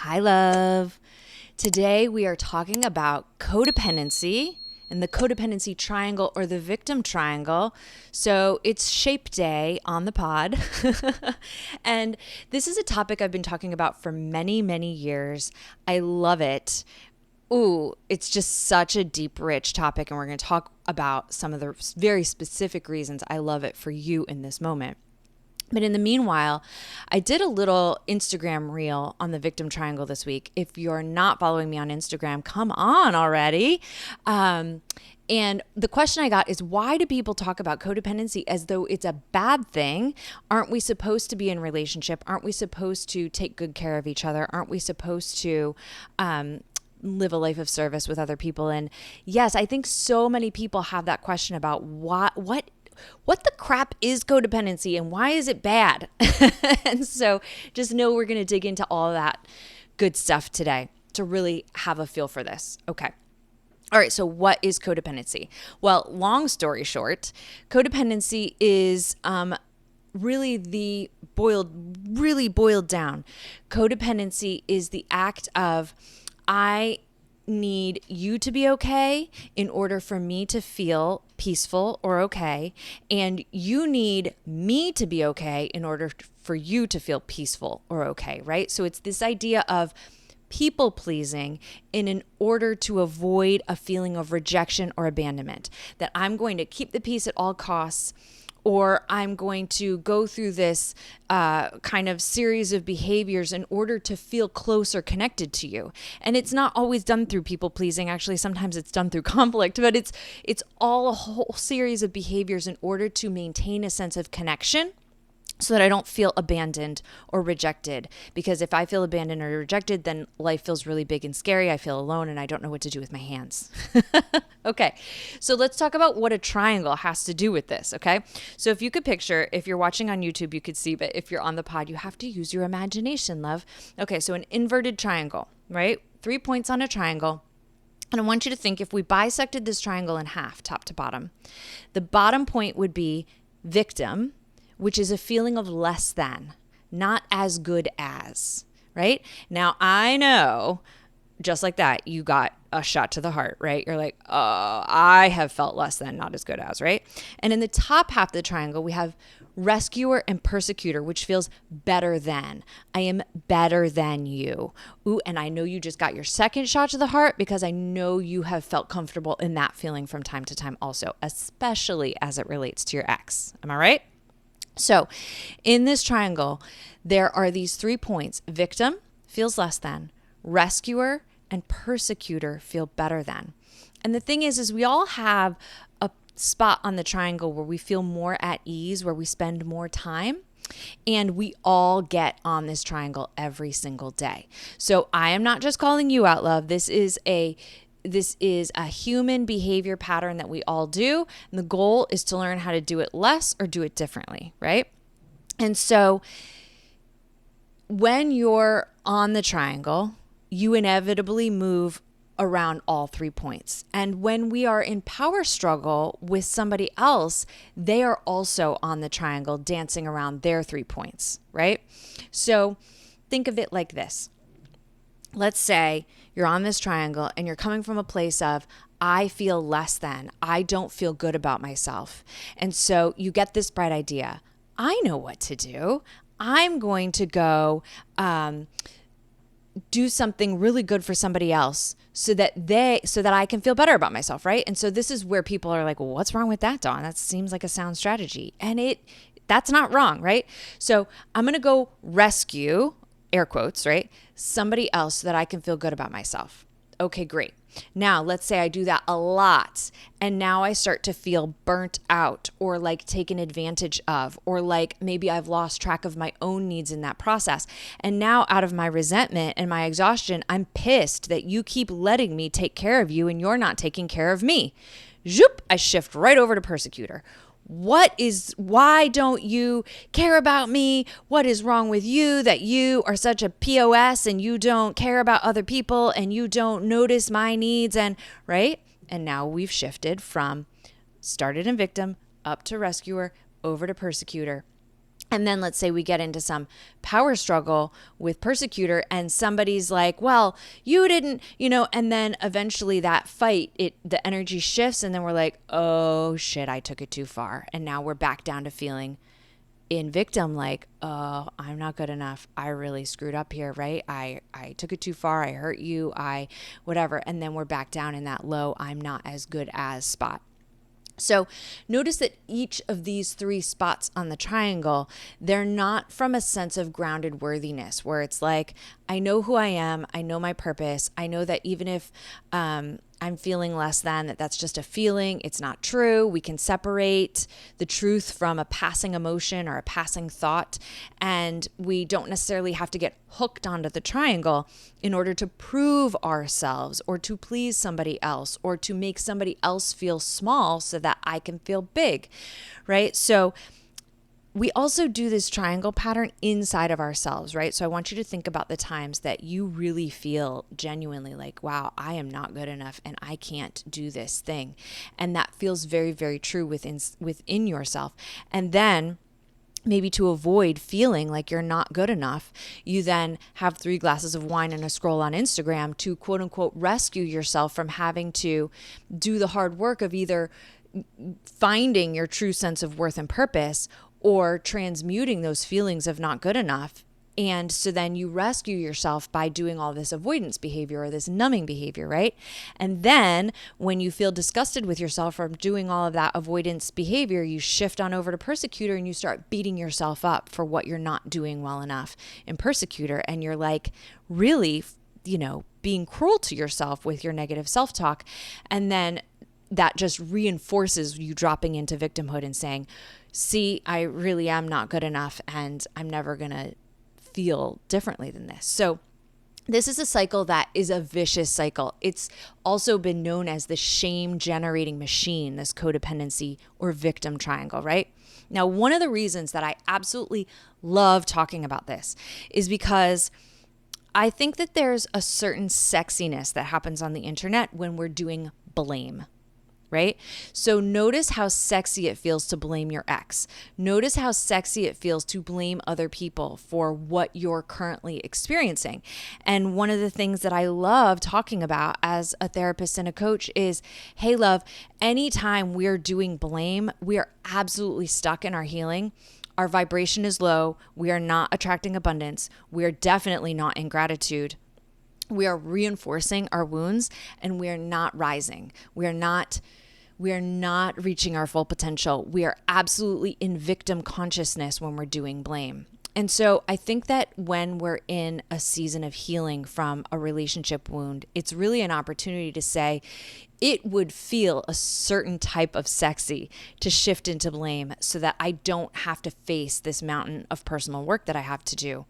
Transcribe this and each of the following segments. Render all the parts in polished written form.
Hi, love. Today we are talking about codependency and the codependency triangle or the victim triangle. So it's shape day on the pod. And this is a topic I've been talking about for many, many years. I love it. Ooh, it's just such a deep, rich topic. And we're going to talk about some of the very specific reasons I love it for you in this moment. But in the meanwhile, I did a little Instagram reel on the victim triangle this week. If you're not following me on Instagram, come on already. And the question I got is, why do people talk about codependency as though it's a bad thing? Aren't we supposed to be in relationship? Aren't we supposed to take good care of each other? Aren't we supposed to live a life of service with other people? And yes, I think so many people have that question about what the crap is codependency and why is it bad? And so just know we're going to dig into all that good stuff today to really have a feel for this. Okay. All right. So what is codependency? Well, long story short, codependency is really boiled down. Codependency is the act of I need you to be okay in order for me to feel peaceful or okay. And you need me to be okay in order for you to feel peaceful or okay, right? So it's this idea of people pleasing in order to avoid a feeling of rejection or abandonment, that I'm going to keep the peace at all costs, or I'm going to go through this kind of series of behaviors in order to feel close or connected to you. And it's not always done through people pleasing. Actually, sometimes it's done through conflict, but it's all a whole series of behaviors in order to maintain a sense of connection, so that I don't feel abandoned or rejected. Because if I feel abandoned or rejected, then life feels really big and scary. I feel alone and I don't know what to do with my hands. Okay, so let's talk about what a triangle has to do with this, okay? So if you could picture, if you're watching on YouTube, you could see, but if you're on the pod, you have to use your imagination, love. Okay, so an inverted triangle, right? 3 points on a triangle. And I want you to think, if we bisected this triangle in half, top to bottom, the bottom point would be victim, which is a feeling of less than, not as good as, right? Now, I know, just like that, you got a shot to the heart, right? You're like, oh, I have felt less than, not as good as, right? And in the top half of the triangle, we have rescuer and persecutor, which feels better than. I am better than you. Ooh, and I know you just got your second shot to the heart because I know you have felt comfortable in that feeling from time to time also, especially as it relates to your ex. Am I right? So in this triangle, there are these 3 points. Victim feels less than, rescuer and persecutor feel better than. And the thing is we all have a spot on the triangle where we feel more at ease, where we spend more time. And we all get on this triangle every single day. So I am not just calling you out, love. This is a human behavior pattern that we all do. And the goal is to learn how to do it less or do it differently, right? And so when you're on the triangle, you inevitably move around all 3 points. And when we are in power struggle with somebody else, they are also on the triangle dancing around their 3 points, right? So think of it like this. Let's say you're on this triangle and you're coming from a place of, I feel less than, I don't feel good about myself. And so you get this bright idea. I know what to do. I'm going to go do something really good for somebody else so that I can feel better about myself, right? And so this is where people are like, well, what's wrong with that, Dawn? That seems like a sound strategy. And that's not wrong, right? So I'm going to go rescue, air quotes, right, somebody else so that I can feel good about myself. Okay, great. Now, let's say I do that a lot, and now I start to feel burnt out or like taken advantage of, or like maybe I've lost track of my own needs in that process. And now, out of my resentment and my exhaustion, I'm pissed that you keep letting me take care of you and you're not taking care of me. Zoop, I shift right over to persecutor. Why don't you care about me? What is wrong with you that you are such a POS and you don't care about other people and you don't notice my needs, and right? And now we've shifted from started in victim up to rescuer over to persecutor. And then let's say we get into some power struggle with persecutor and somebody's like, well, you didn't, and then eventually that fight, the energy shifts and then we're like, oh shit, I took it too far. And now we're back down to feeling in victim, like, oh, I'm not good enough. I really screwed up here, right? I took it too far. I hurt you. Whatever. And then we're back down in that low, I'm not as good as spot. So notice that each of these 3 spots on the triangle, they're not from a sense of grounded worthiness where it's like, I know who I am. I know my purpose. I know that even if I'm feeling less than, that's just a feeling. It's not true. We can separate the truth from a passing emotion or a passing thought. And we don't necessarily have to get hooked onto the triangle in order to prove ourselves or to please somebody else or to make somebody else feel small so that I can feel big, right? So we also do this triangle pattern inside of ourselves, right? So I want you to think about the times that you really feel genuinely like, wow, I am not good enough and I can't do this thing. And that feels very, very true within yourself. And then maybe to avoid feeling like you're not good enough, you then have 3 glasses of wine and a scroll on Instagram to quote unquote rescue yourself from having to do the hard work of either finding your true sense of worth and purpose or transmuting those feelings of not good enough. And so then you rescue yourself by doing all this avoidance behavior or this numbing behavior, right? And then when you feel disgusted with yourself from doing all of that avoidance behavior, you shift on over to persecutor and you start beating yourself up for what you're not doing well enough in persecutor. And you're like really, being cruel to yourself with your negative self-talk. And then that just reinforces you dropping into victimhood and saying, see, I really am not good enough and I'm never going to feel differently than this. So this is a cycle that is a vicious cycle. It's also been known as the shame generating machine, this codependency or victim triangle, right? Now, one of the reasons that I absolutely love talking about this is because I think that there's a certain sexiness that happens on the internet when we're doing blame. Right? So notice how sexy it feels to blame your ex. Notice how sexy it feels to blame other people for what you're currently experiencing. And one of the things that I love talking about as a therapist and a coach is, hey, love, anytime we're doing blame, we are absolutely stuck in our healing. Our vibration is low. We are not attracting abundance. We are definitely not in gratitude. We are reinforcing our wounds and we are not rising. We are not reaching our full potential. We are absolutely in victim consciousness when we're doing blame. And so I think that when we're in a season of healing from a relationship wound, it's really an opportunity to say, it would feel a certain type of sexy to shift into blame so that I don't have to face this mountain of personal work that I have to do.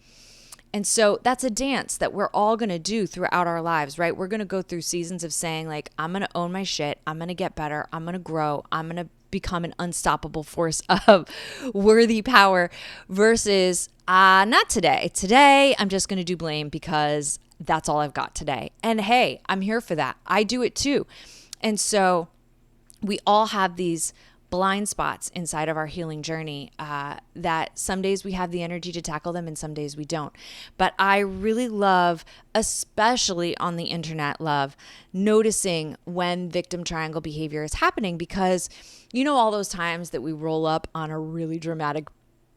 And so that's a dance that we're all going to do throughout our lives, right? We're going to go through seasons of saying like, I'm going to own my shit. I'm going to get better. I'm going to grow. I'm going to become an unstoppable force of worthy power versus not today. Today, I'm just going to do blame because that's all I've got today. And hey, I'm here for that. I do it too. And so we all have these blind spots inside of our healing journey that some days we have the energy to tackle them and some days we don't. But I really love, especially on the internet, noticing when victim triangle behavior is happening because all those times that we roll up on a really dramatic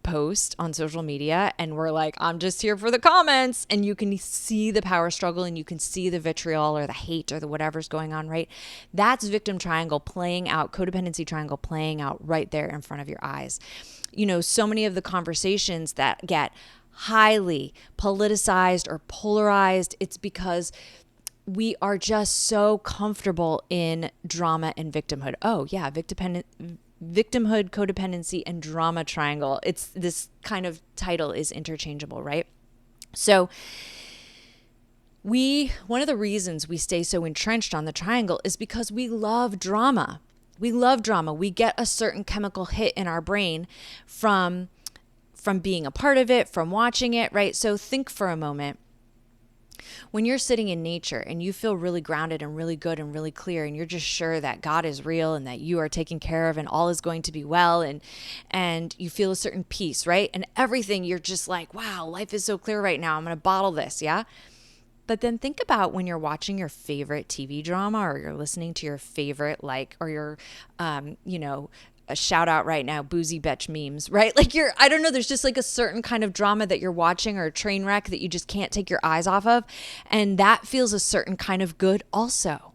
post on social media and we're like, I'm just here for the comments, and you can see the power struggle and you can see the vitriol or the hate or the whatever's going on, right? That's victim triangle playing out, codependency triangle playing out right there in front of your eyes. So many of the conversations that get highly politicized or polarized, it's because we are just so comfortable in drama and victimhood. Oh yeah, victimhood, codependency, and drama triangle. It's this kind of title is interchangeable, right? So one of the reasons we stay so entrenched on the triangle is because we love drama. We love drama. We get a certain chemical hit in our brain from being a part of it, from watching it, right? So think for a moment. when you're sitting in nature and you feel really grounded and really good and really clear, and you're just sure that God is real and that you are taken care of and all is going to be well, and you feel a certain peace, right? And everything, you're just like, wow, life is so clear right now. I'm going to bottle this, yeah? But then think about when you're watching your favorite TV drama, or you're listening to your favorite, or your, a shout out right now, boozy betch memes, right? I don't know, there's just like a certain kind of drama that you're watching, or a train wreck that you just can't take your eyes off of. And that feels a certain kind of good also,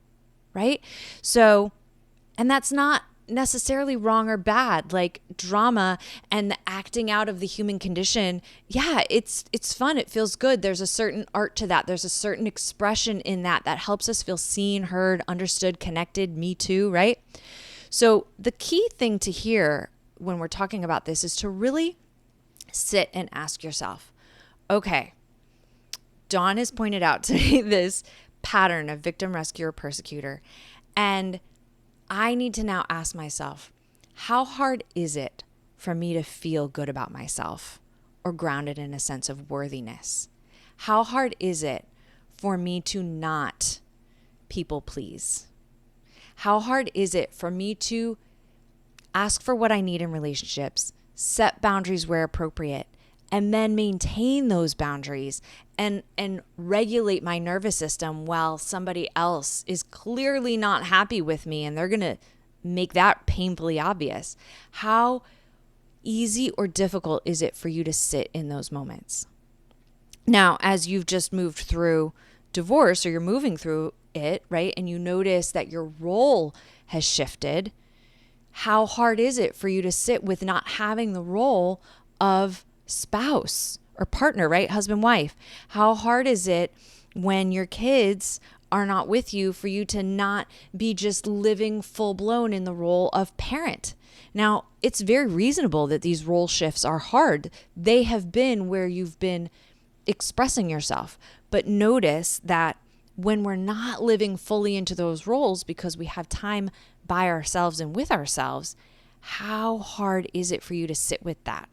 right? So, and that's not necessarily wrong or bad. Like drama and the acting out of the human condition, yeah, it's fun, it feels good. There's a certain art to that, there's a certain expression in that helps us feel seen, heard, understood, connected, me too, right? So the key thing to hear when we're talking about this is to really sit and ask yourself, okay, Dawn has pointed out to me this pattern of victim, rescuer, persecutor, and I need to now ask myself, how hard is it for me to feel good about myself or grounded in a sense of worthiness? How hard is it for me to not people please? How hard is it for me to ask for what I need in relationships, set boundaries where appropriate, and then maintain those boundaries and regulate my nervous system while somebody else is clearly not happy with me and they're going to make that painfully obvious? How easy or difficult is it for you to sit in those moments? Now, as you've just moved through divorce, or you're moving through it, right, and you notice that your role has shifted, how hard is it for you to sit with not having the role of spouse or partner, right? Husband, wife. How hard is it when your kids are not with you for you to not be just living full blown in the role of parent? Now, it's very reasonable that these role shifts are hard. They have been where you've been expressing yourself. But notice that when we're not living fully into those roles because we have time by ourselves and with ourselves, how hard is it for you to sit with that?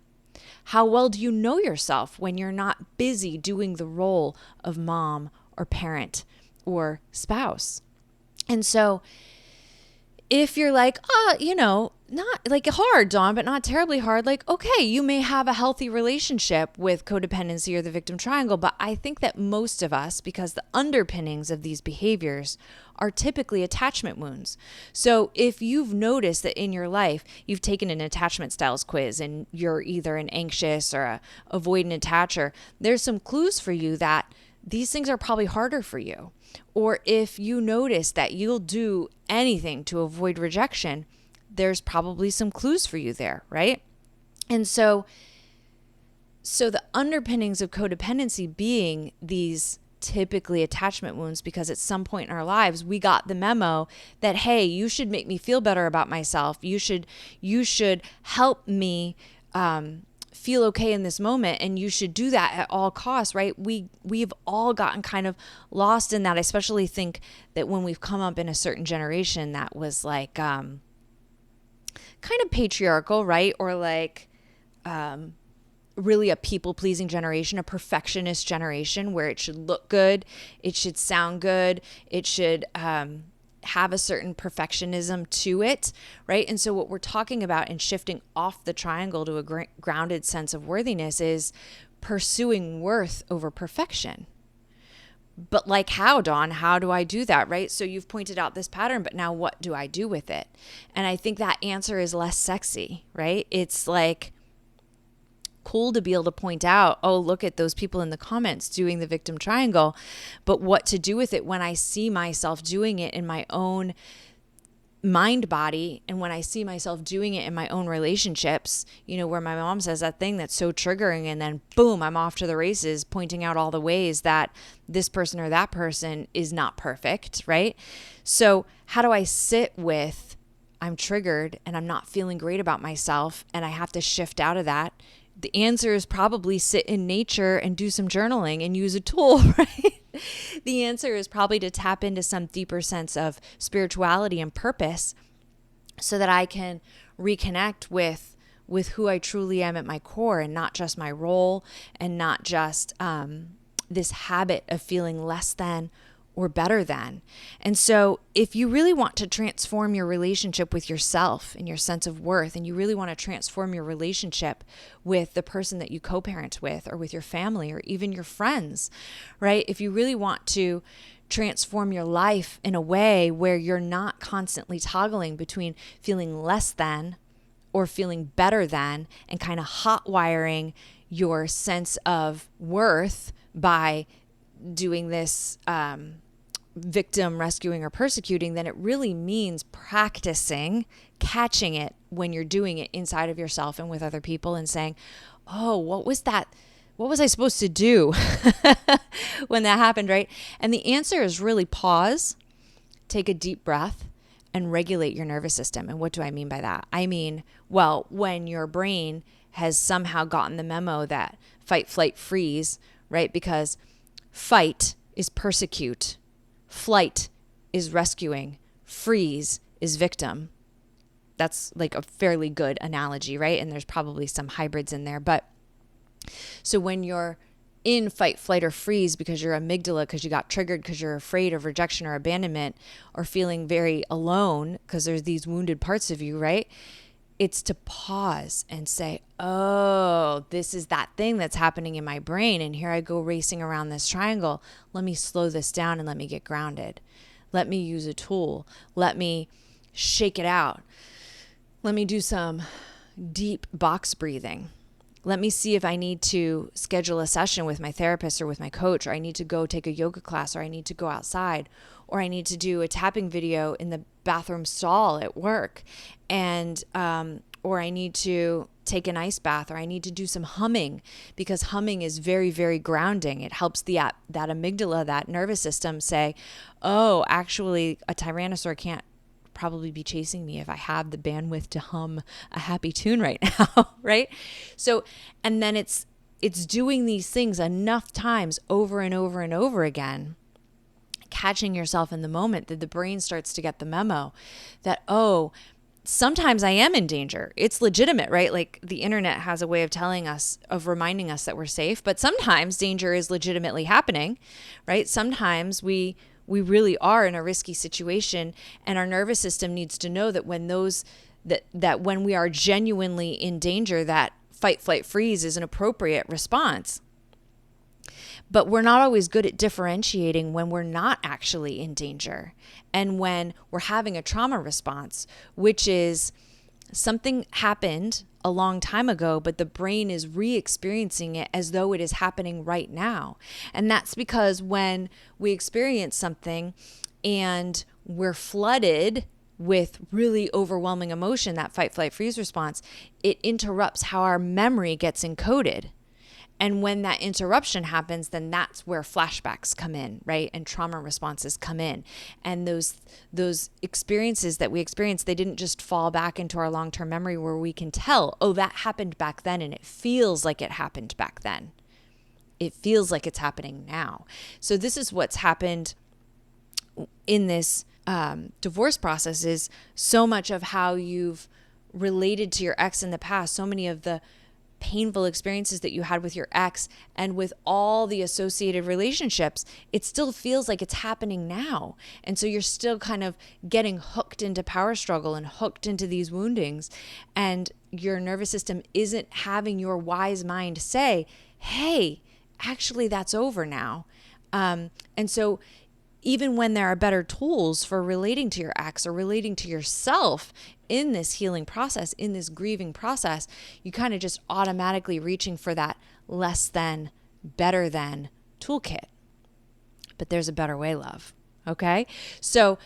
How well do you know yourself when you're not busy doing the role of mom or parent or spouse? And so if you're like, not like hard, Dawn, but not terribly hard, like, okay, you may have a healthy relationship with codependency or the victim triangle, but I think that most of us, because the underpinnings of these behaviors are typically attachment wounds. So if you've noticed that in your life, you've taken an attachment styles quiz and you're either an anxious or a avoidant attacher, there's some clues for you that these things are probably harder for you. Or if you notice that you'll do anything to avoid rejection, there's probably some clues for you there, right? And so the underpinnings of codependency being these typically attachment wounds, because at some point in our lives, we got the memo that, hey, you should make me feel better about myself. You should help me feel okay in this moment, and you should do that at all costs, right? We've all gotten kind of lost in that. I especially think that when we've come up in a certain generation that was like kind of patriarchal, right? Or like really a people-pleasing generation, a perfectionist generation where it should look good, it should sound good, it should have a certain perfectionism to it, right? And so what we're talking about in shifting off the triangle to a grounded sense of worthiness is pursuing worth over perfection. But like how, Dawn? How do I do that, right? So you've pointed out this pattern, but now what do I do with it? And I think that answer is less sexy, right? It's like cool to be able to point out, oh, look at those people in the comments doing the victim triangle, but what to do with it when I see myself doing it in my own mind body, and when I see myself doing it in my own relationships, where my mom says that thing that's so triggering, and then boom, I'm off to the races pointing out all the ways that this person or that person is not perfect, right? So how do I sit with, I'm triggered and I'm not feeling great about myself and I have to shift out of that? The answer is probably sit in nature and do some journaling and use a tool, right? The answer is probably to tap into some deeper sense of spirituality and purpose so that I can reconnect with who I truly am at my core, and not just my role, and not just this habit of feeling less than or better than. And so if you really want to transform your relationship with yourself and your sense of worth, and you really want to transform your relationship with the person that you co-parent with, or with your family, or even your friends, right? If you really want to transform your life in a way where you're not constantly toggling between feeling less than or feeling better than, and kind of hot wiring your sense of worth by doing this victim rescuing or persecuting, then it really means practicing catching it when you're doing it inside of yourself and with other people, and saying, oh, what was that? What was I supposed to do when that happened, right? And the answer is really pause, take a deep breath, and regulate your nervous system. And what do I mean by that? I mean, well, when your brain has somehow gotten the memo that fight, flight, freeze, right? Because fight is persecute, flight is rescuing, freeze is victim. That's like a fairly good analogy, right? And there's probably some hybrids in there. But so when you're in fight, flight, or freeze because your amygdala, because you got triggered, because you're afraid of rejection or abandonment, or feeling very alone because there's these wounded parts of you, right? It's to pause and say, oh, this is that thing that's happening in my brain. And here I go racing around this triangle. Let me slow this down and let me get grounded. Let me use a tool. Let me shake it out. Let me do some deep box breathing. Let me see if I need to schedule a session with my therapist or with my coach, or I need to go take a yoga class, or I need to go outside, or I need to do a tapping video in the bathroom stall at work, and or I need to take an ice bath, or I need to do some humming, because humming is very, very grounding. It helps that amygdala, that nervous system, say, oh, actually a tyrannosaur can't probably be chasing me if I have the bandwidth to hum a happy tune right now, right? So, and then it's doing these things enough times over and over and over again, catching yourself in the moment, that the brain starts to get the memo that, oh, sometimes I am in danger. It's legitimate, right? Like the internet has a way of telling us, of reminding us that we're safe, but sometimes danger is legitimately happening, right? Sometimes we really are in a risky situation, and our nervous system needs to know that when that when we are genuinely in danger, that fight, flight, freeze is an appropriate response. But we're not always good at differentiating when we're not actually in danger and when we're having a trauma response, which is something happened a long time ago, but the brain is re-experiencing it as though it is happening right now. And that's because when we experience something and we're flooded with really overwhelming emotion, that fight, flight, freeze response, it interrupts how our memory gets encoded. And when that interruption happens, then that's where flashbacks come in, right? And trauma responses come in. And those experiences that we experience, they didn't just fall back into our long-term memory where we can tell, oh, that happened back then, and it feels like it happened back then. It feels like it's happening now. So this is what's happened in this divorce process, is so much of how you've related to your ex in the past, so many of the painful experiences that you had with your ex and with all the associated relationships, it still feels like it's happening now. And so you're still kind of getting hooked into power struggle and hooked into these woundings. And your nervous system isn't having your wise mind say, hey, actually, that's over now. And so even when there are better tools for relating to your ex or relating to yourself in this healing process, in this grieving process, you kind of just automatically reaching for that less than, better than toolkit. But there's a better way, love. Okay? So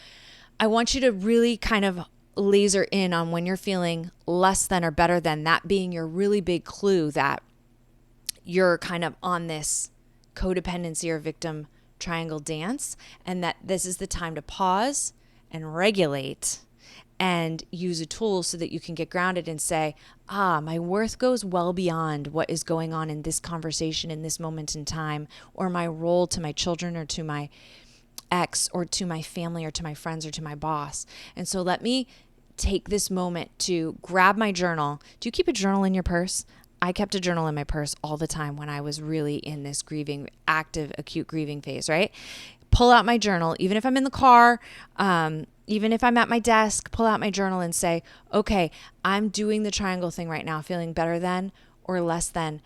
I want you to really kind of laser in on when you're feeling less than or better than, that being your really big clue that you're kind of on this codependency or victim triangle dance, and that this is the time to pause and regulate and use a tool so that you can get grounded and say, my worth goes well beyond what is going on in this conversation in this moment in time, or my role to my children or to my ex or to my family or to my friends or to my boss. And so let me take this moment to grab my journal. Do you keep a journal in your purse? I kept a journal in my purse all the time when I was really in this active, acute grieving phase, right? Pull out my journal, even if I'm in the car, even if I'm at my desk, pull out my journal and say, okay, I'm doing the triangle thing right now, feeling better than or less than.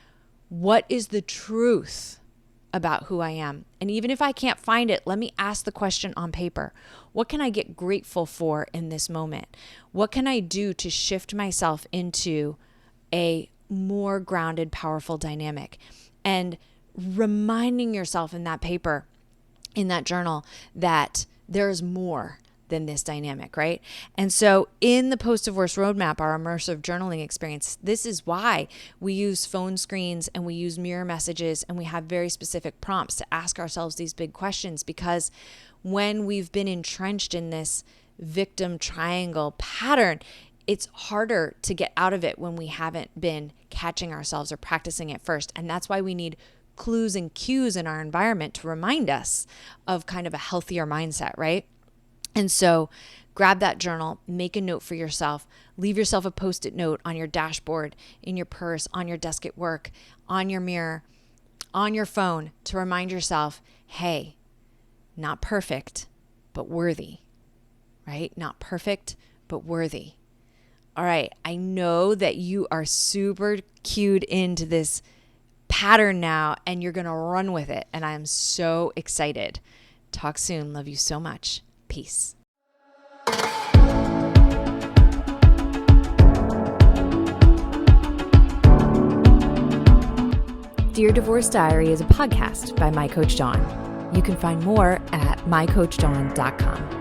What is the truth about who I am? And even if I can't find it, let me ask the question on paper. What can I get grateful for in this moment? What can I do to shift myself into a more grounded, powerful dynamic? And reminding yourself in that paper, in that journal, that there's more than this dynamic, right? And so in the post-divorce roadmap, our immersive journaling experience, this is why we use phone screens and we use mirror messages and we have very specific prompts to ask ourselves these big questions, because when we've been entrenched in this victim triangle pattern, it's harder to get out of it when we haven't been catching ourselves or practicing it first. And that's why we need clues and cues in our environment to remind us of kind of a healthier mindset, right? And so grab that journal, make a note for yourself, leave yourself a Post-it note on your dashboard, in your purse, on your desk at work, on your mirror, on your phone, to remind yourself, hey, not perfect, but worthy, right? Not perfect, but worthy. All right, I know that you are super cued into this pattern now and you're going to run with it. And I am so excited. Talk soon. Love you so much. Peace. Dear Divorce Diary is a podcast by my coach Dawn. You can find more at mycoachdawn.com.